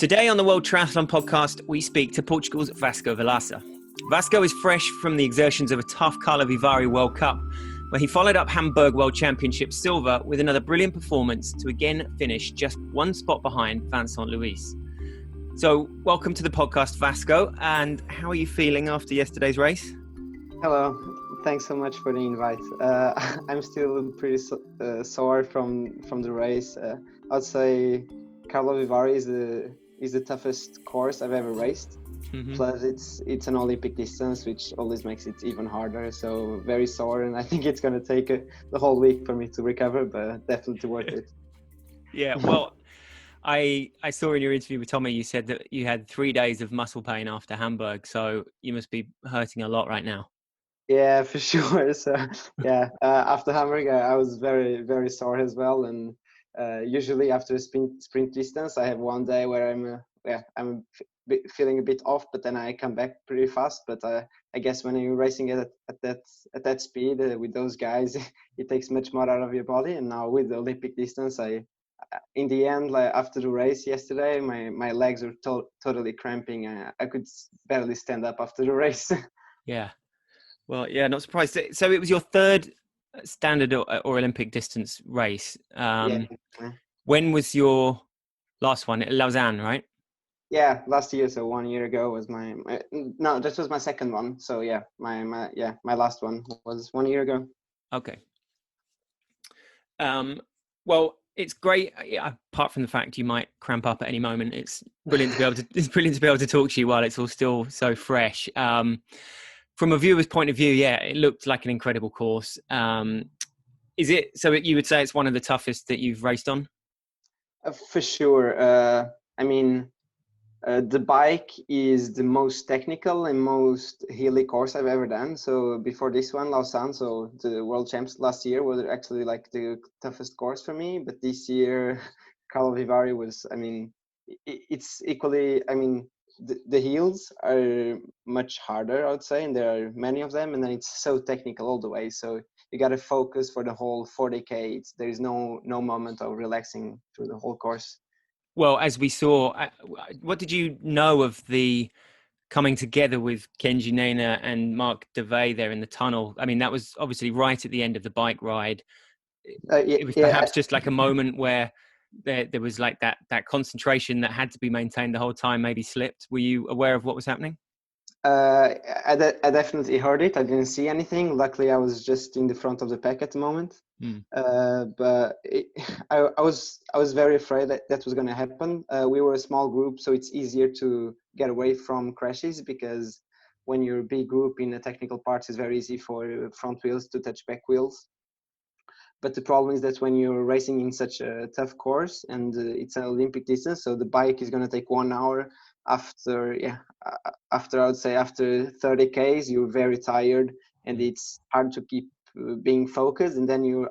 Today on the World Triathlon podcast, we speak to Portugal's Vasco Vilaça. Vasco is fresh from the exertions of a tough Karlovy World Cup, where he followed up Hamburg World Championship silver with another brilliant performance to again finish just one spot behind Vincent Luis. So, welcome to the podcast, Vasco, and how are you feeling after yesterday's race? Hello, thanks so much for the invite. I'm still pretty sore from the race. I'd say Karlovy is the toughest course I've ever raced. Mm-hmm. Plus, it's an Olympic distance, which always makes it even harder. So very sore, and I think it's going to take the whole week for me to recover, but definitely worth it. Yeah, well, I saw in your interview with Tommy, you said that you had 3 days of muscle pain after Hamburg, so you must be hurting a lot right now. Yeah, for sure. So yeah, after Hamburg, I was very, very sore as well. And usually after a sprint distance, I have one day where I'm feeling a bit off, but then I come back pretty fast. But I guess when you're racing at that speed with those guys, it takes much more out of your body. And now with the Olympic distance, in the end, like after the race yesterday, my legs were totally cramping. I could barely stand up after the race. Yeah. Well, yeah, not surprised. So it was your third standard or Olympic distance race. Yeah. When was your last one? Lausanne, right? Yeah, last year. So 1 year ago was no, this was my second one. So yeah, my last one was 1 year ago. Okay. Well, it's great. Apart from the fact you might cramp up at any moment, it's brilliant to be able to talk to you while it's all still so fresh. From a viewer's point of view, yeah, it looked like an incredible course. Is it? So you would say it's one of the toughest that you've raced on? For sure. I mean, the bike is the most technical and most hilly course I've ever done. So before this one, Lausanne, so the World Champs last year was actually like the toughest course for me. But this year, Karlovy was, I mean, it's equally, I mean, the hills are much harder, I would say, and there are many of them, and then it's so technical all the way. So you got to focus for the whole 40K. There is no moment of relaxing through the whole course. Well, as we saw, what did you know of the coming together with Kenji Nena and Mark DeVay there in the tunnel? I mean, that was obviously right at the end of the bike ride. It was perhaps just like a moment where there was like that concentration that had to be maintained the whole time maybe slipped. Were you aware of what was happening? I definitely heard it. I didn't see anything. Luckily, I was just in the front of the pack at the moment. But I was very afraid that was going to happen. We were a small group, so it's easier to get away from crashes because when you're a big group in the technical parts, it's very easy for front wheels to touch back wheels. But the problem is that when you're racing in such a tough course and it's an Olympic distance, so the bike is going to take 1 hour after I would say after 30Ks, you're very tired and it's hard to keep being focused. And then you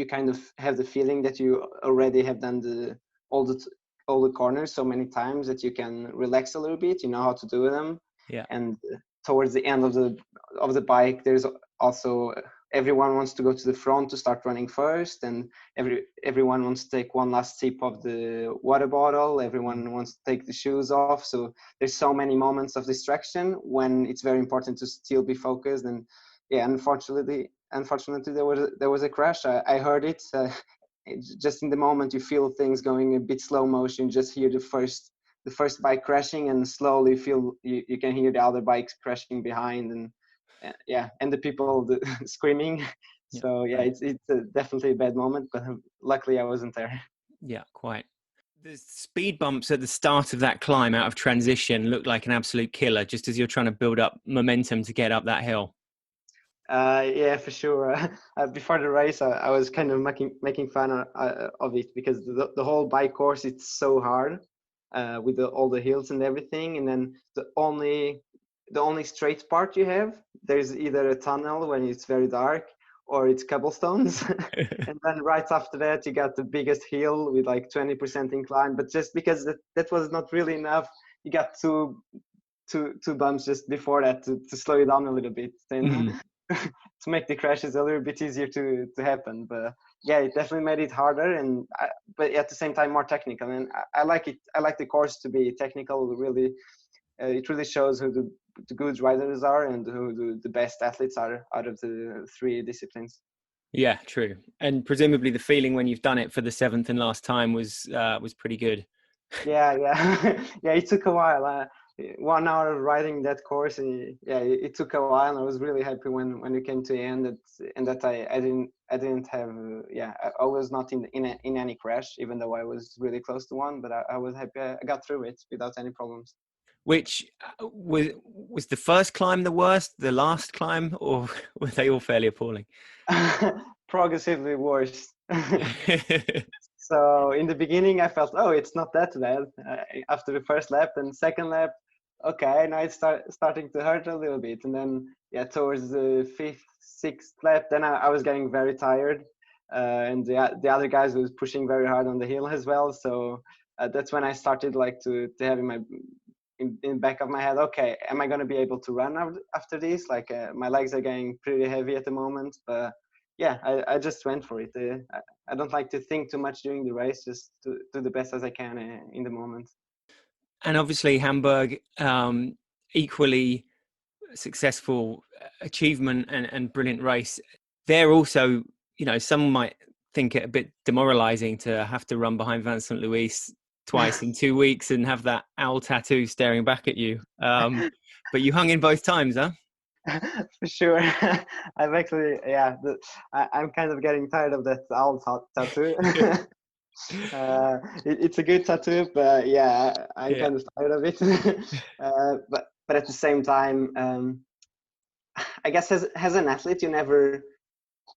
kind of have the feeling that you already have done all the corners so many times that you can relax a little bit. You know how to do them. Yeah. And towards the end of the bike, there's also everyone wants to go to the front to start running first, and everyone wants to take one last sip of the water bottle. Everyone wants to take the shoes off. So there's so many moments of distraction when it's very important to still be focused. And yeah, unfortunately there was a crash. I heard it. Just in the moment you feel things going a bit slow motion, just hear the first bike crashing, and slowly feel you can hear the other bikes crashing behind, and and the people screaming. So yeah, it's definitely a bad moment, but luckily I wasn't there. Yeah, quite. The speed bumps at the start of that climb out of transition looked like an absolute killer, just as you're trying to build up momentum to get up that hill. Yeah, for sure. Before the race, I was kind of making fun of it because the whole bike course, it's so hard with all the hills and everything, and then the only straight part you have, there's either a tunnel when it's very dark or it's cobblestones. And then right after that, you got the biggest hill with like 20% incline. But just because that was not really enough, you got two bumps just before that to slow you down a little bit. Then make the crashes a little bit easier to happen. But yeah, it definitely made it harder, but at the same time more technical. And I like it. I like the course to be technical. Really, it really shows who the good riders are and who the best athletes are out of the three disciplines. Yeah, true. And presumably the feeling when you've done it for the seventh and last time was pretty good. Yeah. Yeah, it took a while. 1 hour of riding that course, and yeah, it took a while. And I was really happy when we came to the end, and that I didn't have I was not in any crash, even though I was really close to one. But I was happy I got through it without any problems. Which was the first climb the worst, the last climb, or were they all fairly appalling? Progressively worse. So in the beginning, I felt, oh, it's not that bad. After the first lap and second lap, okay, now it's starting to hurt a little bit. And then, yeah, towards the fifth, sixth lap, then I was getting very tired. And the other guys was pushing very hard on the hill as well. So that's when I started like to have in the back of my head, okay, am I going to be able to run after this? Like my legs are getting pretty heavy at the moment. But yeah, I just went for it. I don't like to think too much during the race, just to do the best as I can in the moment. And obviously Hamburg, equally successful achievement and brilliant race. They're also, some might think it a bit demoralizing to have to run behind Vincent Luis twice in 2 weeks and have that owl tattoo staring back at you. But you hung in both times, huh? For sure. I've actually, I'm kind of getting tired of that owl tattoo. It's a good tattoo, but yeah, I'm kind of tired of it. But at the same time, I guess as an athlete,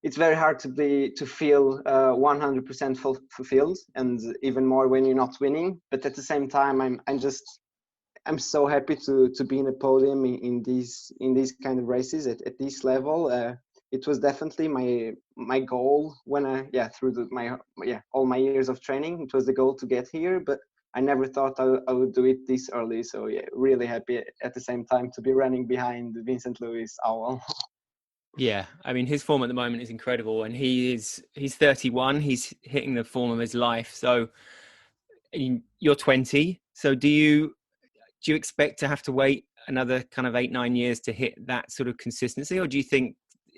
it's very hard to feel 100% fulfilled, and even more when you're not winning. But at the same time, I'm so happy to be in a podium in these kind of races at this level. It was definitely my goal when through all my years of training. It was the goal to get here, but I never thought I would do it this early. So yeah, really happy at the same time to be running behind Vincent Luis Owl. Yeah, I mean his form at the moment is incredible, and he's 31. He's hitting the form of his life. So you're 20. So do you expect to have to wait another kind of 8-9 years to hit that sort of consistency, or do you think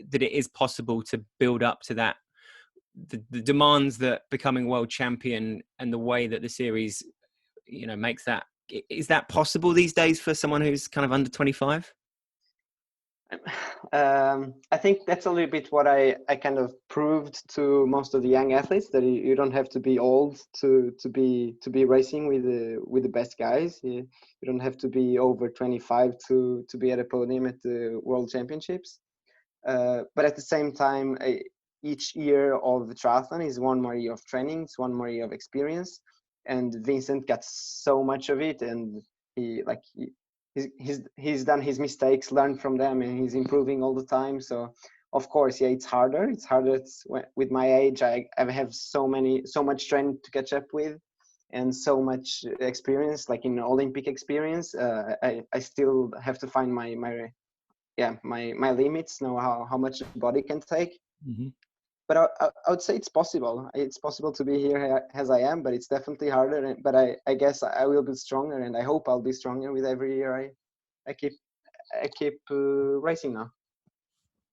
that it is possible to build up to that? The demands that becoming world champion and the way that the series, makes that, is that possible these days for someone who's kind of under 25? I think that's a little bit what I kind of proved to most of the young athletes, that you don't have to be old to be racing with the best guys. You don't have to be over 25 to be at a podium at the World Championships. But at the same time, each year of the triathlon is 1 more year of training. It's 1 more year of experience, and Vincent got so much of it, and he's done his mistakes, learned from them, and he's improving all the time. So of course, yeah, it's harder. With my age. I have so much training to catch up with, and so much experience, like in Olympic experience. I still have to find my limits, know how much the body can take. Mm-hmm. But I would say it's possible. It's possible to be here as I am, but it's definitely harder. But I guess I will be stronger, and I hope I'll be stronger with every year I keep racing now.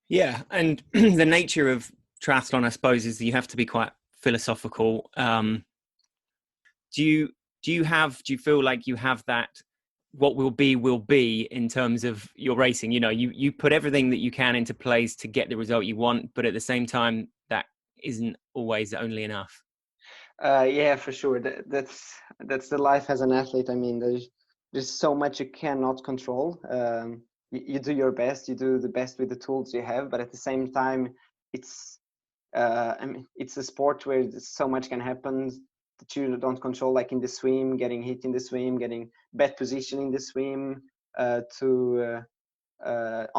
Yeah, and the nature of triathlon, I suppose, is that you have to be quite philosophical. Do you feel like you have that? What will be in terms of your racing? You put everything that you can into place to get the result you want, but at the same time, that isn't always only enough. Yeah, for sure. That's the life as an athlete. I mean, there's so much you cannot control. You do your best. You do the best with the tools you have, but at the same time, it's it's a sport where so much can happen that you don't control. Like in the swim, getting hit in the swim, getting bad position in the swim, on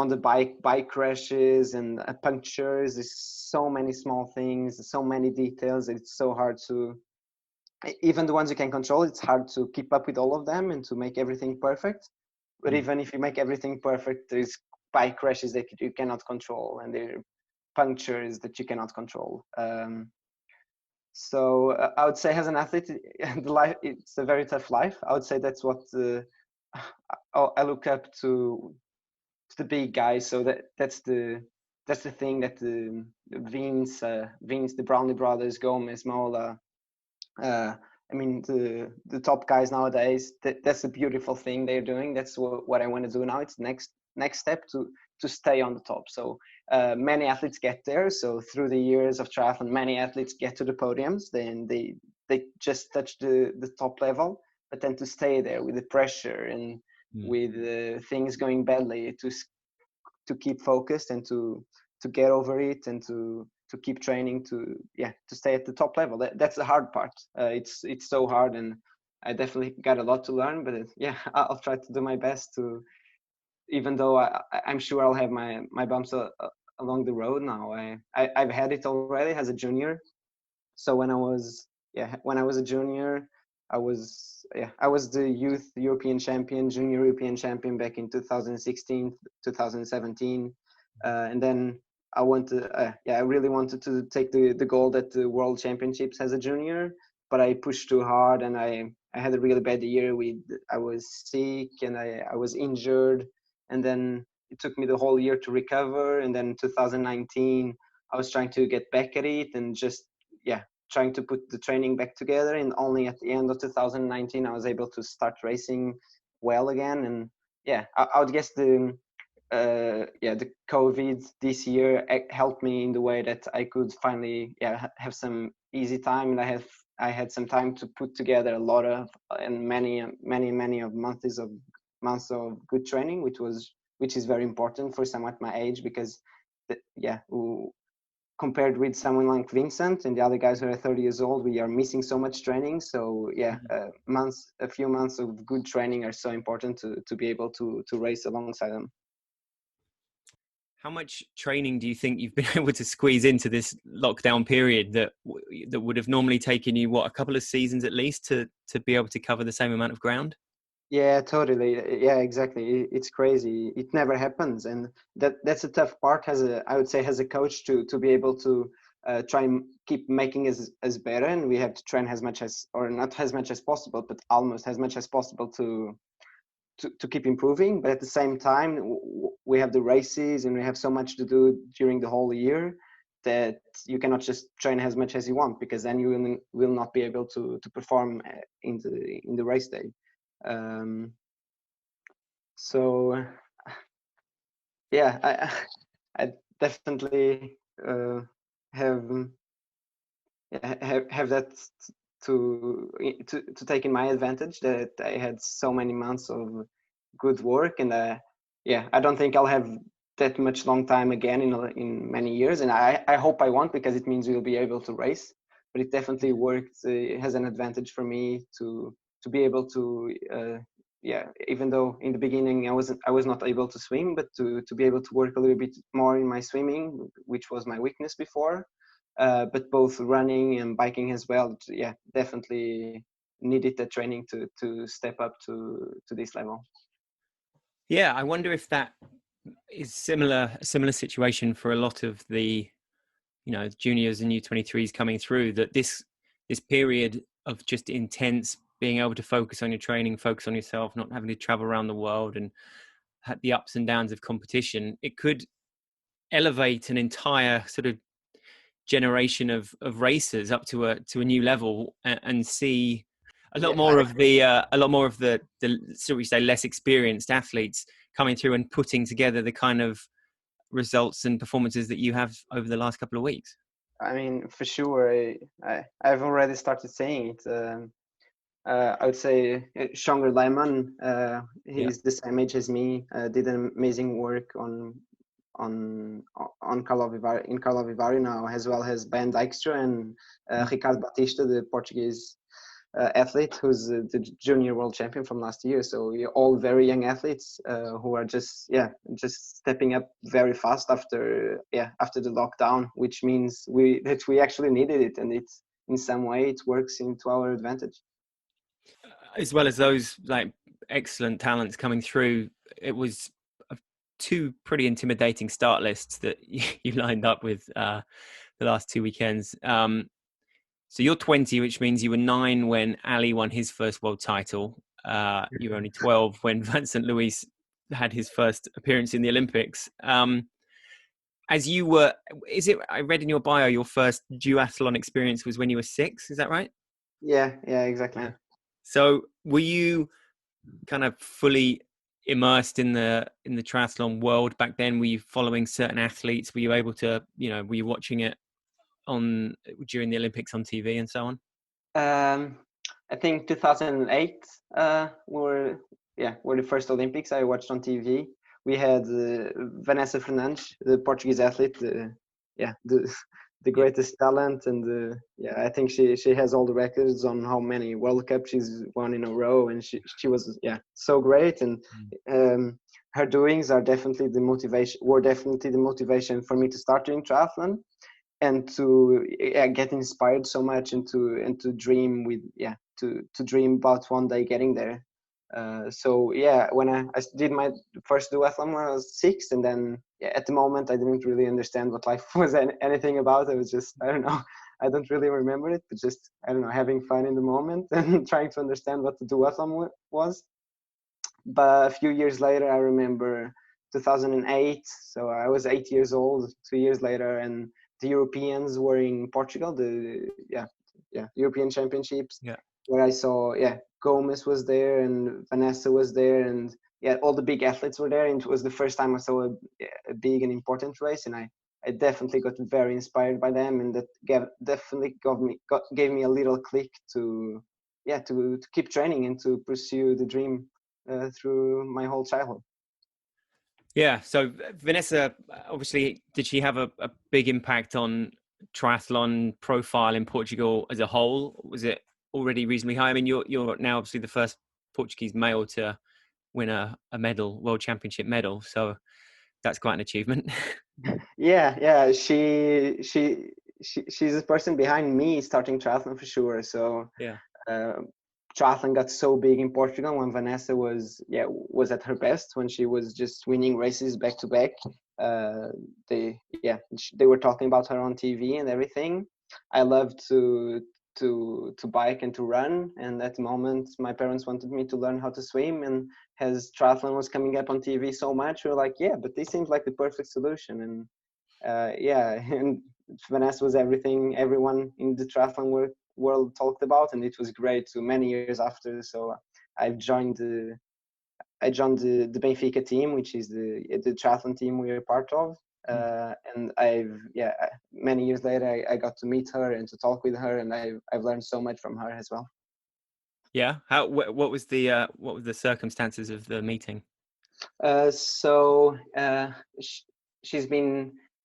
the bike crashes and punctures. There's so many small things, so many details. It's so hard to, even the ones you can control, it's hard to keep up with all of them and to make everything perfect. But even if you make everything perfect, there's bike crashes that you cannot control, and there are punctures that you cannot control. So I would say, as an athlete, the life, it's a very tough life. I would say that's what I look up to the big guys. So that's the thing that the Vince, the Brownlee brothers, Gomez, Mola, I mean the top guys nowadays. That's a beautiful thing they're doing. That's what I want to do now. It's next step to stay on the top. So many athletes get there. So through the years of triathlon, many athletes get to the podiums. Then they just touch the top level. But then to stay there with the pressure and with things going badly, to keep focused and to get over it, and to keep training to stay at the top level. That's the hard part. It's so hard, and I definitely got a lot to learn. But I'll try to do my best to, even though I'm sure I'll have my bumps along the road now. I've had it already as a junior. So when I was a junior, I was the youth European champion, junior European champion back in 2016, 2017, and then I really wanted to take the gold at the World Championships as a junior, but I pushed too hard, and I had a really bad year. I was sick, and I was injured, and then it took me the whole year to recover. And then 2019, I was trying to get back at it, and just trying to put the training back together. And only at the end of 2019, I was able to start racing well again. And I would guess the COVID this year helped me in the way that I could finally have some easy time, and I had some time to put together a lot of and many of months of good training, which is very important for someone at my age, because compared with someone like Vincent and the other guys who are 30 years old, we are missing so much training. So a few months of good training are so important to be able to race alongside them. How much training do you think you've been able to squeeze into this lockdown period that would have normally taken you, a couple of seasons at least, to be able to cover the same amount of ground? Yeah, totally. Yeah, exactly. It's crazy. It never happens, and that's a tough part. I would say, as a coach, to be able to try and keep making us better, and we have to train as much as, or not as much as possible, but almost as much as possible to keep improving. But at the same time, we have the races, and we have so much to do during the whole year that you cannot just train as much as you want, because then you will not be able to perform in the race day. So I definitely have that to take in my advantage, that I had so many months of good work. And I don't think I'll have that much long time again in many years, and I hope I won't, because it means we'll be able to race. But it definitely worked. It has an advantage for me to be able to even though in the beginning I was not able to swim, but to be able to work a little bit more in my swimming, which was my weakness before. But both running and biking as well, definitely needed the training to step up to this level. Yeah, I wonder if that is a similar situation for a lot of the juniors and U23s coming through, that this period of just intense being able to focus on your training, focus on yourself, not having to travel around the world and had the ups and downs of competition, it could elevate an entire sort of generation of racers up to a new level, and see a lot more of the shall we say, less experienced athletes coming through and putting together the kind of results and performances that you have over the last couple of weeks. I mean, for sure, I've already started saying it. I would say Shonger Lehmann, he's the same age as me, did an amazing work on Karlovy Vary now, as well as Ben Dijkstra and Ricardo Batista, the Portuguese athlete, who's the junior world champion from last year. So we're all very young athletes who are just stepping up very fast after the lockdown, which means that we actually needed it, and it's in some way it works into our advantage. As well as those like excellent talents coming through, it was a two pretty intimidating start lists that you lined up with the last two weekends. So you're 20, which means you were 9 when Ali won his first world title. You were only 12 when Vincent Luis had his first appearance in the Olympics. As you were, I read in your bio, your first duathlon experience was when you were 6. Is that right? Yeah, exactly. Yeah. So were you kind of fully immersed in the triathlon world back then? Were you following certain athletes? Were you able to, were you watching it during the Olympics on TV and so on? I think 2008 were the first Olympics I watched on TV. We had Vanessa Fernandes, the Portuguese athlete, the greatest talent, and I think she has all the records on how many World Cups she's won in a row, and she was so great, and her doings are definitely the motivation for me to start doing triathlon, and to get inspired so much, and to dream to dream about one day getting there. When I did my first duathlon when I was 6, and then at the moment I didn't really understand what life was anything about. I was just, I don't know, I don't really remember it, but just, I don't know, having fun in the moment and trying to understand what the duathlon was. But a few years later, I remember 2008. So I was 8 years old, 2 years later, and the Europeans were in Portugal, the European Championships, where I saw, Gomez was there and Vanessa was there, and all the big athletes were there. And it was the first time I saw a big and important race, and I definitely got very inspired by them, and that gave me a little click to keep training and to pursue the dream through my whole childhood. Yeah. So Vanessa, obviously, did she have a big impact on triathlon profile in Portugal as a whole? Was it already reasonably high? I mean, you're now obviously the first Portuguese male to win a medal, world championship medal. So that's quite an achievement. Yeah. She's the person behind me starting triathlon for sure. So triathlon got so big in Portugal when Vanessa was at her best, when she was just winning races back to back. They were talking about her on TV and everything. I loved to bike and to run, and at the moment my parents wanted me to learn how to swim, and as triathlon was coming up on TV so much, we were like, but this seems like the perfect solution. And and Vanessa was everything everyone in the triathlon world talked about, and it was great. So many years after, so I joined the Benfica team, which is the triathlon team we are part of. And many years later I got to meet her and to talk with her, and I've learned so much from her as well. Yeah. What was the circumstances of the meeting?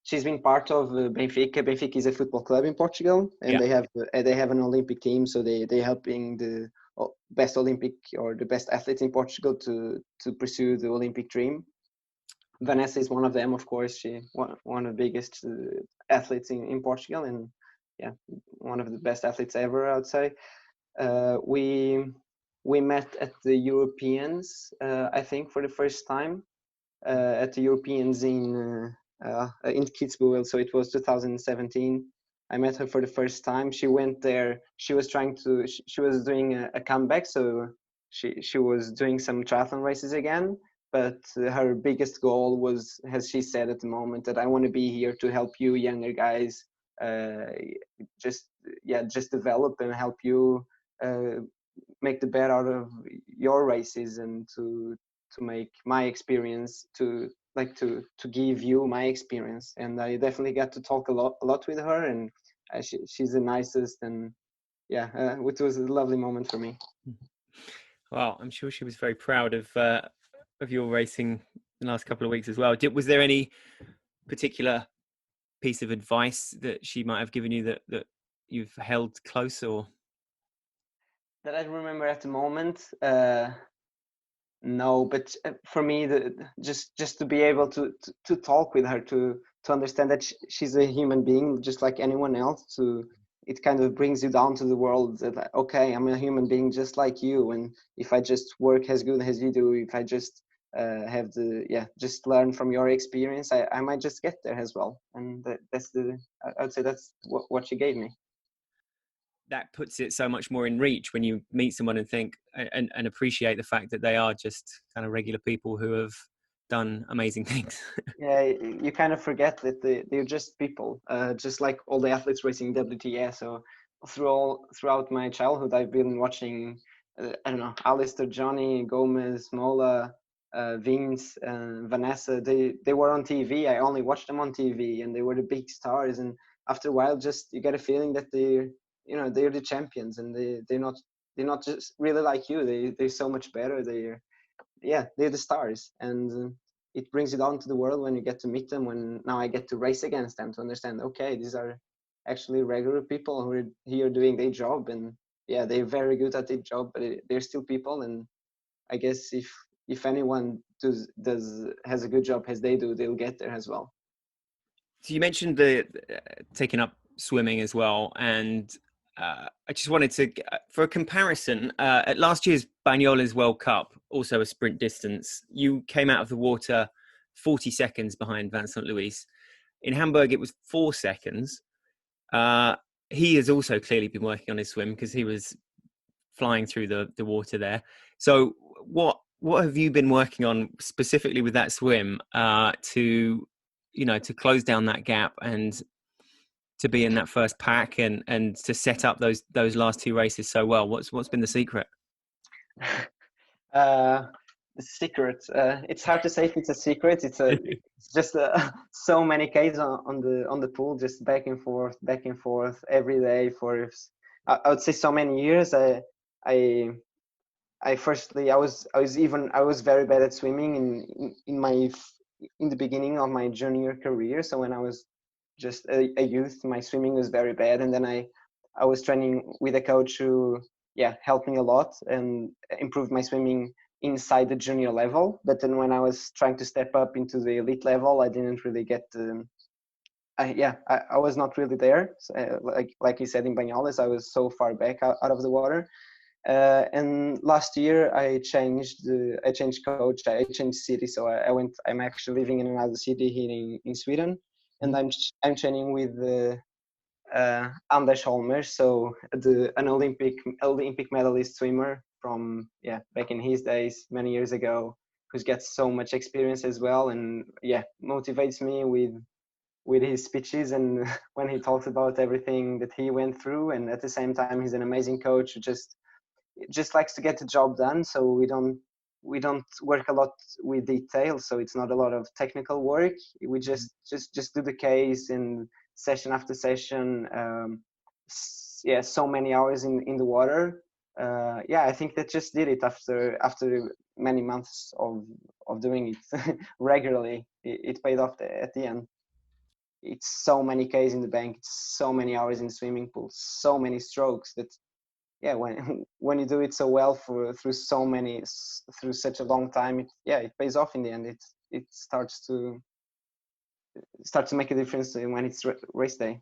She's been part of Benfica. Benfica is a football club in Portugal, and they have an Olympic team. So they helping the best Olympic or the best athletes in Portugal to pursue the Olympic dream. Vanessa is one of them, of course. She one of the biggest athletes in Portugal, and one of the best athletes ever, I would say. We met at the Europeans, I think, for the first time at the Europeans in Kitzbühel. So it was 2017. I met her for the first time. She went there. She was doing a comeback, so she was doing some triathlon races again. But her biggest goal was, as she said at the moment, that I want to be here to help you younger guys just develop and help you make the best out of your races, and to make my experience, to give you my experience. And I definitely got to talk a lot with her, and she's the nicest, and it was a lovely moment for me. Well, I'm sure she was very proud of your racing the last couple of weeks as well. Was there any particular piece of advice that she might have given you that you've held close, or that I remember at the moment? No, but for me, just to be able to talk with her, to understand that she's a human being just like anyone else. It kind of brings you down to the world that, okay, I'm a human being just like you, and if I just work as good as you do, if I just have just learn from your experience, I might just get there as well. And I would say that's what you gave me. That puts it so much more in reach when you meet someone and think and appreciate the fact that they are just kind of regular people who have done amazing things. Yeah, you kind of forget that they're just people, just like all the athletes racing WTA. So throughout my childhood, I've been watching, I don't know, Alistair, Johnny, Gomez, Mola, Vince, Vanessa. They were on TV. I only watched them on TV, and they were the big stars. And after a while, just you get a feeling that they're the champions, and they're not just really like you. They're so much better. They're the stars, and it brings it on to the world when you get to meet them. When now I get to race against them to understand, okay, these are actually regular people who are here doing their job, and yeah, they're very good at their job, but they're still people. And I guess if anyone has a good job as they do, they'll get there as well. So you mentioned the taking up swimming as well, and I just wanted to, for a comparison, at last year's Banyoles World Cup, also a sprint distance, you came out of the water 40 seconds behind Vincent Luis. In Hamburg, it was 4 seconds. He has also clearly been working on his swim because he was flying through the water there. So what have you been working on specifically with that swim to close down that gap and to be in that first pack and to set up those last two races so well? What's been the secret? The secret, it's hard to say if it's a secret. It's just so many Ks on the pool, just back and forth every day for I would say so many years. I firstly I was very bad at swimming in the beginning of my junior career. So when I was just a youth, my swimming was very bad, and then I was training with a coach who helped me a lot and improved my swimming inside the junior level. But then when I was trying to step up into the elite level, I didn't really get I was not really there. So, like you said, in Banyoles, I was so far back out of the water. And last year I changed coach, I changed city. So I'm actually living in another city here in Sweden, and I'm training with Anders Holmer, so an Olympic medalist swimmer from back in his days many years ago, who's got so much experience as well, and motivates me with his speeches and when he talks about everything that he went through. And at the same time, he's an amazing coach who just likes to get the job done. So we don't work a lot with details, so it's not a lot of technical work. We just do the case and session after session. So many hours in the water. I think that just did it after many months of doing it regularly. It paid off at the end. It's so many Ks in the bank, it's so many hours in the swimming pool, so many strokes that when you do it so well through such a long time, it pays off in the end. It starts to make a difference when it's race day.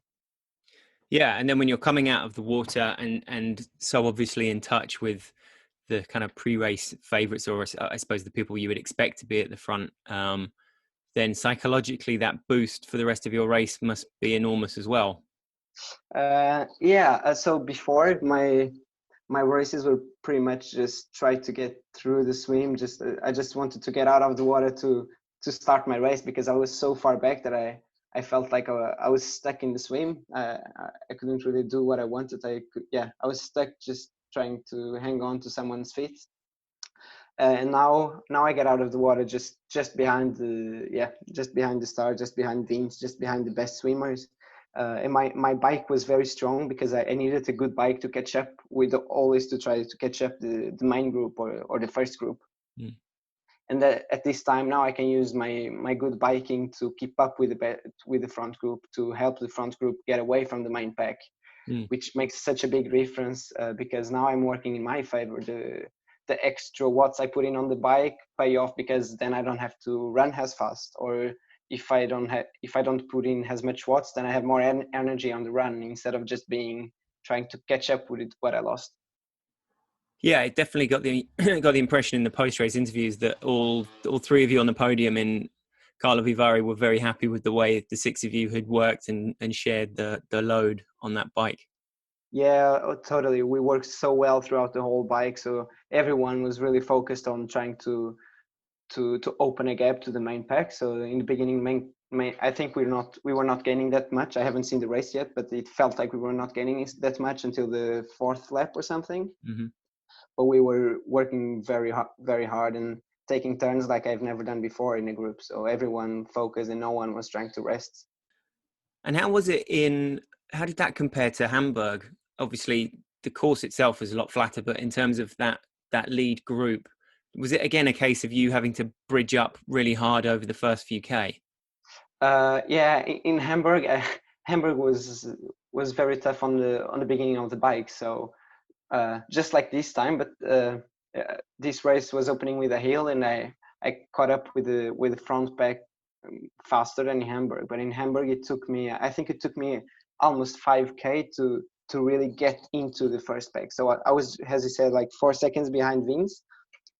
Yeah, and then when you're coming out of the water and so obviously in touch with the kind of pre-race favorites, or I suppose the people you would expect to be at the front, then psychologically that boost for the rest of your race must be enormous as well. So before my races were pretty much just try to get through the swim. I just wanted to get out of the water to start my race, because I was so far back that I felt like I was stuck in the swim. I couldn't really do what I wanted. I was stuck just trying to hang on to someone's feet. And now I get out of the water just behind the star, just behind Vince, just behind the best swimmers. And my bike was very strong because I needed a good bike to catch up with, always to try to catch up the main group or the first group. And at this time now I can use my good biking to keep up with the front group, to help the front group get away from the main pack, which makes such a big difference, because now I'm working in my favor. The extra watts I put in on the bike pay off, because then I don't have to run as fast, or if I don't put in as much watts, then I have more energy on the run, instead of just trying to catch up with what I lost. Yeah, it definitely got the got the impression in the post-race interviews that all three of you on the podium in Karlovy Vary were very happy with the way the six of you had worked and shared the load on that bike. Yeah, totally. We worked so well throughout the whole bike, so everyone was really focused on trying to open a gap to the main pack. So in the beginning, I think we were not gaining that much. I haven't seen the race yet, but it felt like we were not gaining that much until the fourth lap or something. Mm-hmm. But we were working very hard and taking turns like I've never done before in a group. So everyone focused and no one was trying to rest. And how did that compare to Hamburg? Obviously, the course itself was a lot flatter, but in terms of that lead group, was it again a case of you having to bridge up really hard over the first few K? Yeah, in Hamburg, Hamburg was very tough on the beginning of the bike. So just like this time, but this race was opening with a hill, and I caught up with the front pack faster than in Hamburg. But in Hamburg, I think it took me almost 5K to really get into the first pack. So I was, as you said, like 4 seconds behind Vince,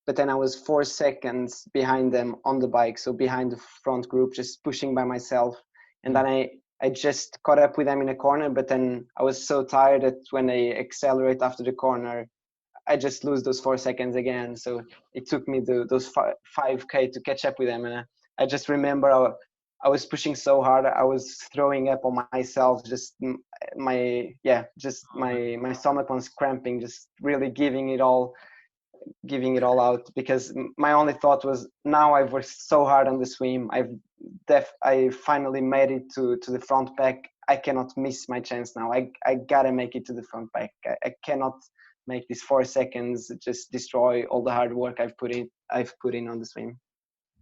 but then I was 4 seconds behind them on the bike, so behind the front group, just pushing by myself. And then I just caught up with them in a corner, but then I was so tired that when they accelerate after the corner, I just lose those 4 seconds again. So it took me those 5K to catch up with them. And I just remember I was pushing so hard, I was throwing up on myself. Just my stomach was cramping, just really giving it all out, because my only thought was, now I've worked so hard on the swim, I finally made it to the front pack. I cannot miss my chance now. I gotta make it to the front pack. I cannot make these 4 seconds just destroy all the hard work I've put in on the swim.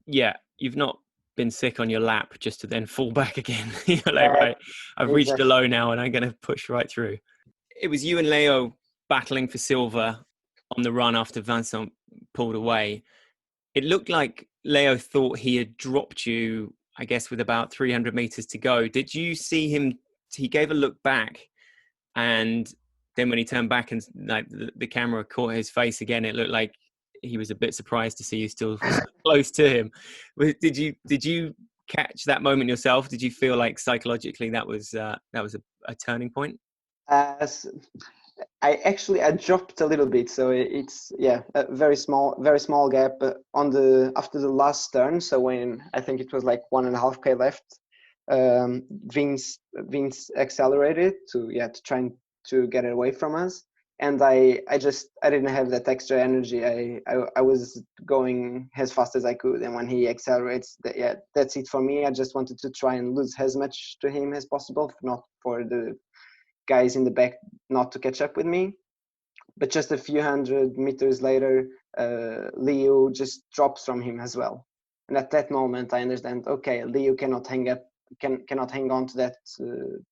Yeah, you've not been sick on your lap just to then fall back again. You're like, Yeah, right, I've reached a exactly. low now and I'm going to push right through. It was you and Leo battling for silver on the run after Vincent pulled away. It looked like Leo thought he had dropped you, I guess, with about 300 meters to go. Did you see him? He gave a look back, and then when he turned back and like the camera caught his face again, it looked like he was a bit surprised to see you still close to him. Did you catch that moment yourself? Did you feel like psychologically that was a turning point? I dropped a little bit, so it's a very small gap after the last turn. So when I think it was like 1.5K left, Vince accelerated to try to get it away from us, and I didn't have that extra energy. I was going as fast as I could, and when he accelerates, that's it for me. I just wanted to try and lose as much to him as possible, not for the guys in the back not to catch up with me. But just a few hundred meters later, Leo just drops from him as well. And at that moment, I understand, okay, Leo cannot hang on to that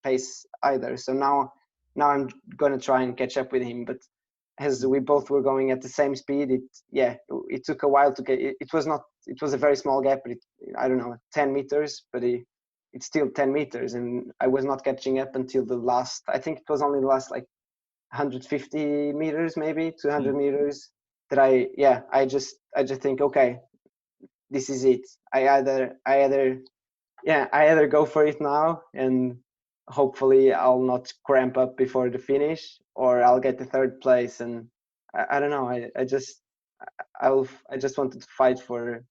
pace either. So now I'm going to try and catch up with him. But as we both were going at the same speed, it took a while to get. It was a very small gap, but I don't know, 10 meters, but it's still 10 meters, and I was not catching up until the last. I think it was only the last like 150 meters, maybe 200 meters, that I just think, okay, this is it. I either go for it now and hopefully I'll not cramp up before the finish, or I'll get the third place. And I don't know. I just wanted to fight for.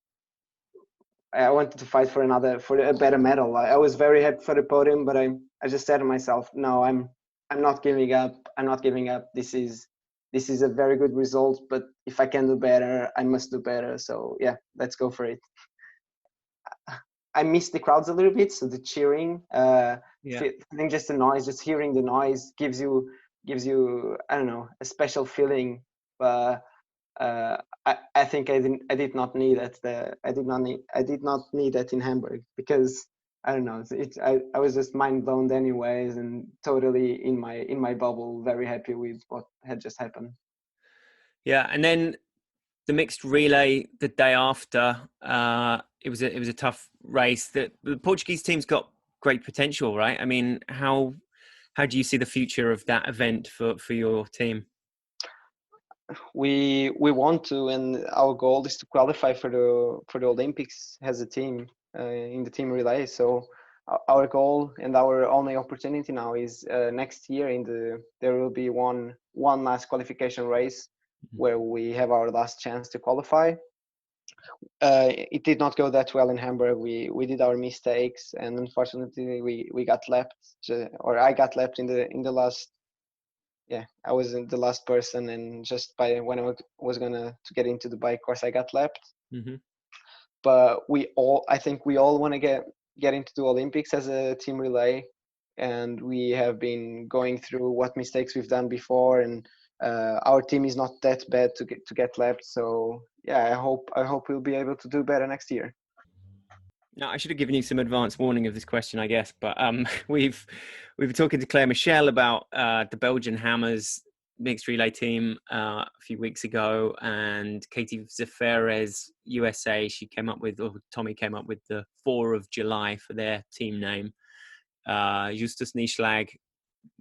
I wanted to fight for a better medal. I was very happy for the podium, but I just said to myself, no, I'm not giving up. I'm not giving up. This is a very good result, but if I can do better, I must do better. So yeah, let's go for it. I miss the crowds a little bit, so the cheering, feeling just the noise, just hearing the noise gives you I don't know, a special feeling. I think I did not need it. I did not need that in Hamburg, because I don't know. I was just mind blown anyways, and totally in my bubble, very happy with what had just happened. Yeah, and then the mixed relay the day after, it was a tough race. The Portuguese team's got great potential, right? I mean, how do you see the future of that event for your team? we want to, and our goal is to qualify for the Olympics as a team in the team relay. So our goal and our only opportunity now is next year there will be one last qualification race where we have our last chance to qualify. It did not go that well in Hamburg. We did our mistakes, and unfortunately we got left, or I got left in the last. Yeah, I was the last person, and just by when I was gonna to get into the bike course, I got left. Mm-hmm. But I think we all want to get into the Olympics as a team relay, and we have been going through what mistakes we've done before, and our team is not that bad to get left. So yeah, I hope we'll be able to do better next year. Now, I should have given you some advance warning of this question, I guess, but we've been talking to Claire Michel about the Belgian Hammers mixed relay team a few weeks ago, and Katie Zaferes USA. Tommy came up with the 4 of July for their team name. Justus Nieschlag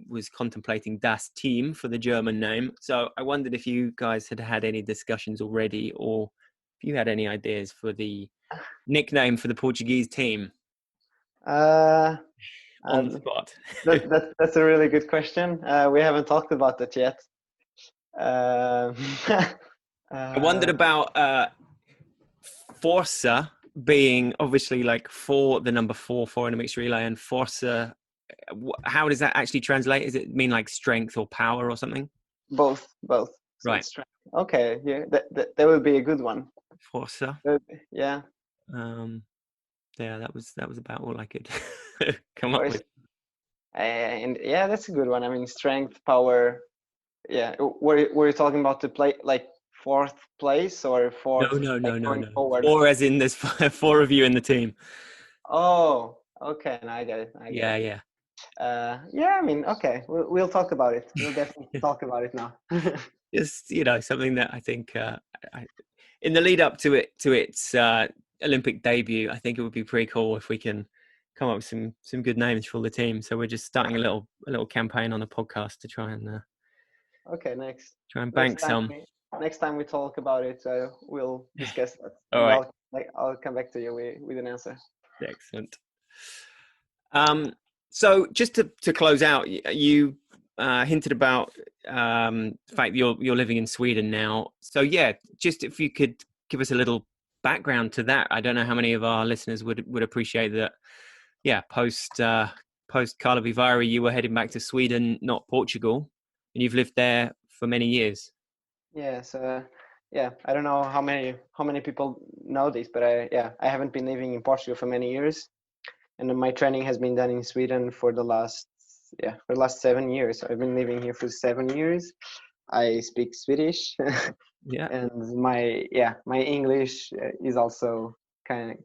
was contemplating Das Team for the German name. So I wondered if you guys had any discussions already, or if you had any ideas for the nickname for the Portuguese team. On the spot. That's a really good question. We haven't talked about that yet. I wondered about Forza being obviously like the number 4 in a mixed relay, and Forza, how does that actually translate? Does it mean like strength or power or something? Both. So right. Okay, yeah, that would be a good one. Forza. Yeah. Yeah, that was about all I could come up with. And yeah, that's a good one. I mean, strength, power. Yeah, were you talking about the play like 4th place or 4th? No. Forward? 4 as in there's 4 of you in the team. Oh, okay. Now I get it. Yeah. Yeah, I mean, okay, we'll talk about it. We'll definitely talk about it now. Just something that I think in the lead up to its Olympic debut, I think it would be pretty cool if we can come up with some good names for the team. So we're just starting a little campaign on the podcast to try and okay, next. Try and bank some. Next time we talk about it, we'll discuss that. All right. I'll come back to you with an answer. Excellent. So just to close out, you hinted about the fact that you're living in Sweden now. So yeah, just if you could give us a little background to that. I don't know how many of our listeners would appreciate that. Yeah, post Karlovy Vary, you were heading back to Sweden, not Portugal, and you've lived there for many years. Yeah, so I don't know how many people know this, but I haven't been living in Portugal for many years, and my training has been done in Sweden for the last 7 years. So I've been living here for 7 years. I speak Swedish. Yeah. And my English is also kind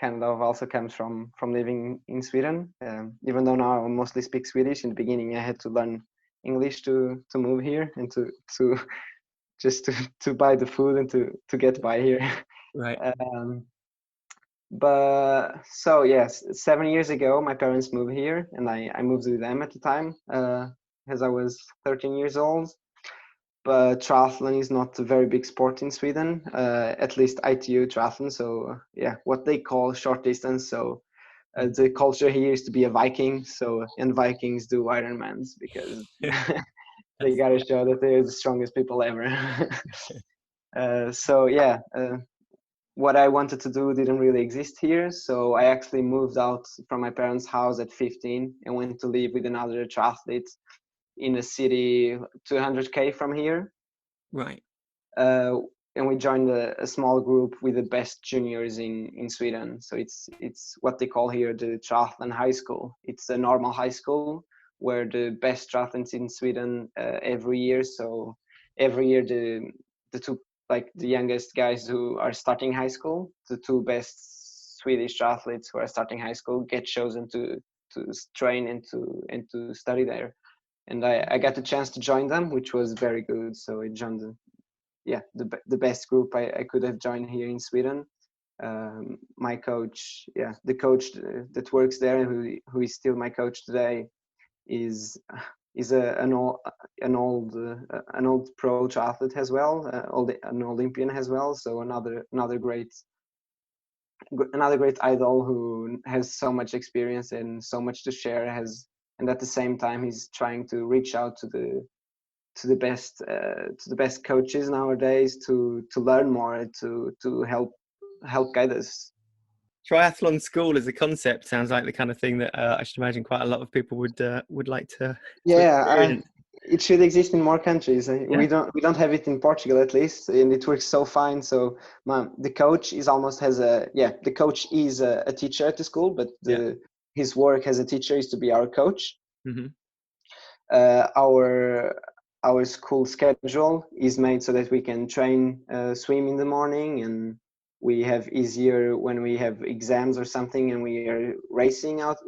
of also comes from living in Sweden. Even though now I mostly speak Swedish, in the beginning I had to learn English to move here and to just to buy the food and to get by here. Right. But so yes, 7 years ago my parents moved here, and I moved with them at the time, as I was 13 years old. But triathlon is not a very big sport in Sweden, at least ITU triathlon. So what they call short distance. So the culture here is to be a Viking. So, and Vikings do Ironmans because they gotta show that they're the strongest people ever. What I wanted to do didn't really exist here. So I actually moved out from my parents' house at 15 and went to live with another triathlete in a city 200k from here. Right. And we joined a small group with the best juniors in Sweden. So it's what they call here the triathlon high school. It's a normal high school where the best triathletes in Sweden every year. So every year the two, like the youngest guys who are starting high school, the 2 best Swedish triathletes who are starting high school get chosen to train and to study there. And I got the chance to join them, which was very good. So I joined the best group I could have joined here in Sweden. My coach, the coach that works there and who is still my coach today, is is an old pro triathlete as well, an Olympian as well. So another great idol who has so much experience and so much to share. And at the same time, he's trying to reach out to the best coaches nowadays to learn more, to help guide us. Triathlon school as a concept sounds like the kind of thing that I should imagine quite a lot of people would like to experience. It should exist in more countries. Yeah. We don't have it in Portugal, at least, and it works so fine. So the coach is almost the coach is a teacher at the school, but his work as a teacher is to be our coach. Mm-hmm. Our school schedule is made so that we can train swim in the morning, and we have easier when we have exams or something and we are racing out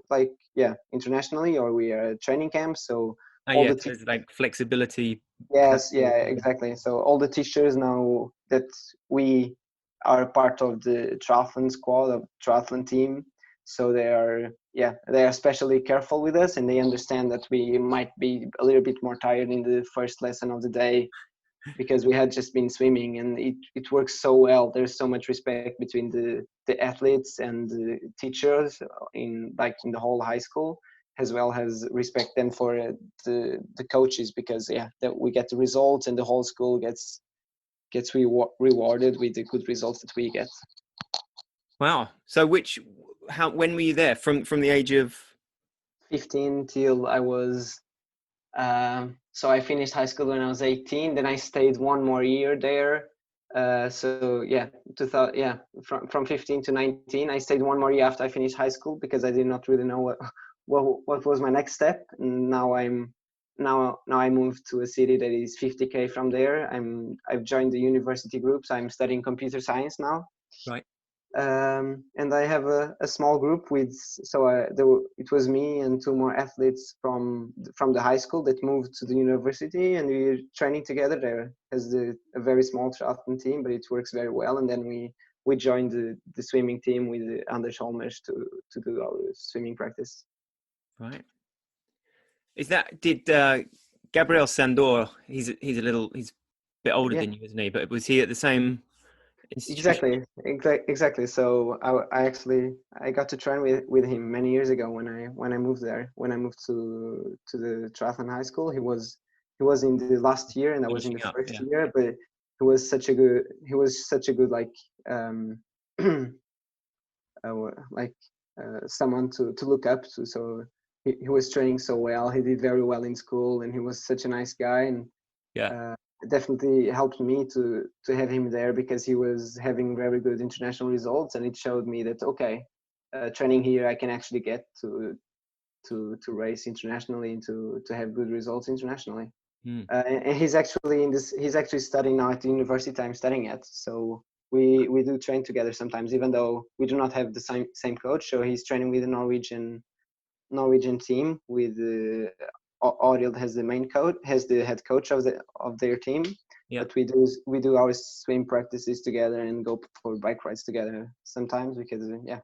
internationally, or we are at training camp. So there's like flexibility. Yes, exactly. So all the teachers know that we are part of the triathlon squad, of triathlon team. So they are especially careful with us, and they understand that we might be a little bit more tired in the first lesson of the day because we had just been swimming, and it works so well. There's so much respect between the athletes and the teachers in the whole high school, as well as respect then for the coaches, because that we get the results and the whole school gets rewarded with the good results that we get. Wow. So when were you there? From the age of 15 till I was so I finished high school when I was 18. Then I stayed one more year there. From 15 to 19, I stayed one more year after I finished high school because I did not really know what was my next step. And now I moved to a city that is 50k from there. I've joined the university group, so I'm studying computer science now. Right. And I have a small group it was me and two more athletes from the high school that moved to the university, and we're training together there as a very small triathlon team, but it works very well. And then we joined the swimming team with Anders Holmers to do our swimming practice. Right. Did Gabriel Sandor? He's a bit older than you, isn't he? But was he at the same institution? Exactly. So I got to train with him many years ago when I moved there. When I moved to the triathlon high school, he was in the last year and I was in the first year. But he was such a good someone to look up to. So he was training so well. He did very well in school, and he was such a nice guy. And it definitely helped me to have him there because he was having very good international results, and it showed me that training here I can actually get to race internationally and to have good results internationally. And he's actually studying now at the university I'm studying at. So we do train together sometimes, even though we do not have the same coach. So he's training with the Norwegian team with Arild has the head coach of their team. But we do our swim practices together and go for bike rides together sometimes because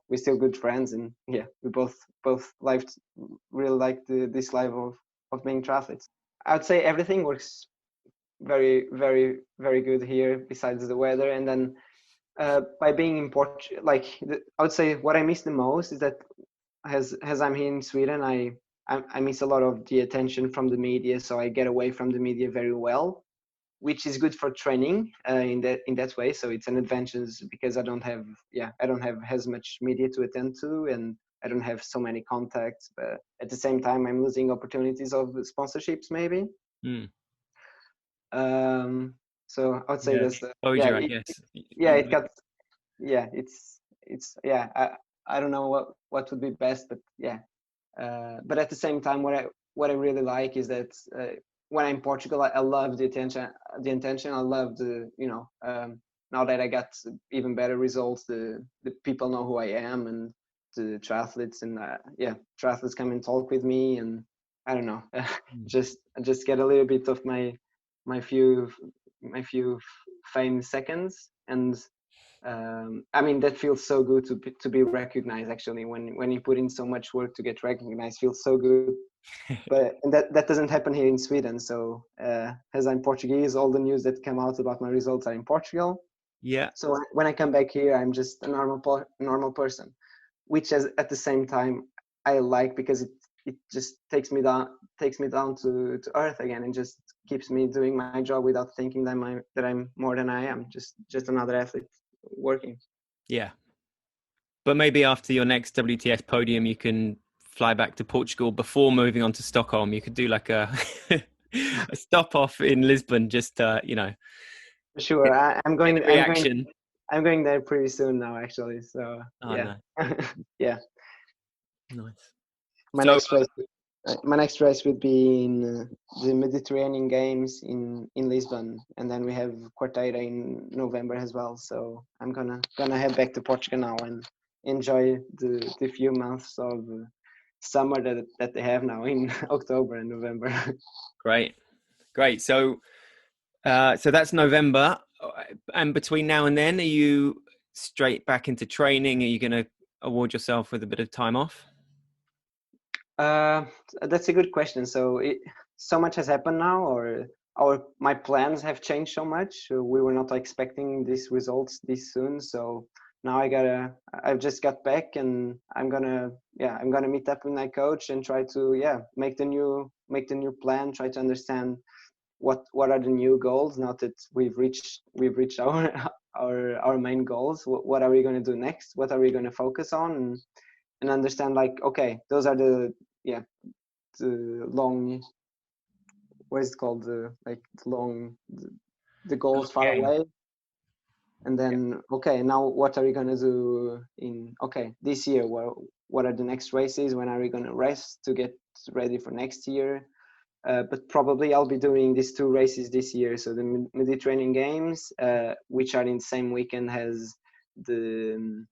we're still good friends, and we both really like this life of being triathletes. I would say everything works very, very, very good here besides the weather. And then by being in Portugal, I would say what I miss the most is that as I'm here in Sweden, I miss a lot of the attention from the media, so I get away from the media very well, which is good for training in that way. So it's an advantage because I don't have as much media to attend to, and I don't have so many contacts. But at the same time, I'm losing opportunities of sponsorships maybe. So I would say that's I don't know what would be best, but but at the same time, what I really like is that when I'm in Portugal, I love the attention. I love now that I got even better results, the people know who I am, and the triathletes, and triathletes come and talk with me, and I don't know, just get a little bit of my few fame seconds, and that feels so good to be recognized. Actually, when you put in so much work to get recognized, feels so good. but and that doesn't happen here in Sweden. So as I'm Portuguese, all the news that come out about my results are in Portugal. Yeah. So when I come back here, I'm just a normal person, which at the same time I like, because it just takes me down to earth again, and just keeps me doing my job without thinking that I'm more than I am, just another athlete working. Yeah. But maybe after your next WTS podium, you can fly back to Portugal before moving on to Stockholm. You could do like a stop off in Lisbon, just Sure, I'm going. get a reaction. I'm going there pretty soon now, actually. So yeah, no. yeah. Nice. My next race would be in the Mediterranean Games in Lisbon, and then we have Quarteira in November as well. So I'm gonna head back to Portugal now and enjoy the few months of summer that they have now in October and November. Great. So that's November, and between now and then, are you straight back into training? Are you going to award yourself with a bit of time off? That's a good question. So so much has happened now, or my plans have changed so much. We were not expecting these results this soon. So now I've just got back, and I'm gonna meet up with my coach and try to make the new plan. Try to understand what are the new goals now that we've reached our main goals. What are we going to do next? What are we going to focus on? And understand, like, okay, those are the long, what is it called, the goals far away. And then okay, now what are we going to do this year? What are the next races? When are we going to rest to get ready for next year? But probably I'll be doing these 2 races this year. So the Mediterranean Games, which are in the same weekend as the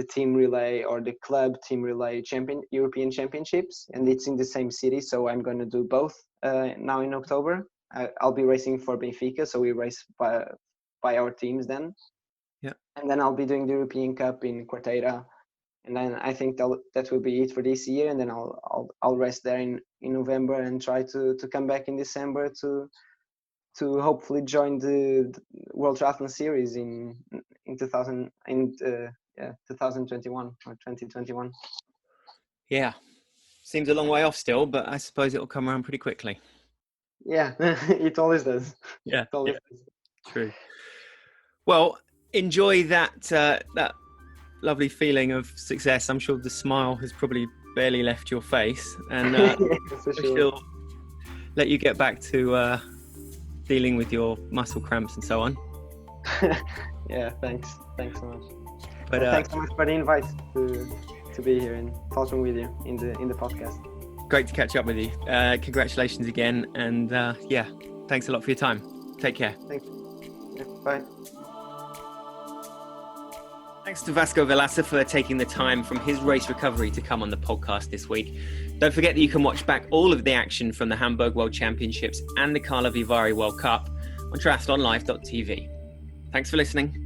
team relay, or the club team relay European Championships, and it's in the same city. So I'm going to do both now in October. I'll be racing for Benfica, so we race by our teams then. Yeah. And then I'll be doing the European Cup in Quarteira. And then I think that will be it for this year, and then I'll rest there in November and try to come back in December to hopefully join the World Triathlon Series in 2021 or 2021. Yeah, seems a long way off still, but I suppose it'll come around pretty quickly. Yeah, it always does. Yeah, it always does. True. Well, enjoy that lovely feeling of success. I'm sure the smile has probably barely left your face, and she'll let you get back to dealing with your muscle cramps and so on. Yeah, thanks so much. But thanks so much for the invite to be here and talking with you in the podcast. Great to catch up with you. Congratulations again, and thanks a lot for your time. Take care. Thanks. Yeah, bye. Thanks to Vasco Vilaça for taking the time from his race recovery to come on the podcast this week. Don't forget that you can watch back all of the action from the Hamburg World Championships and the Karlovy Vary World Cup on triathlonlive.tv. Thanks for listening.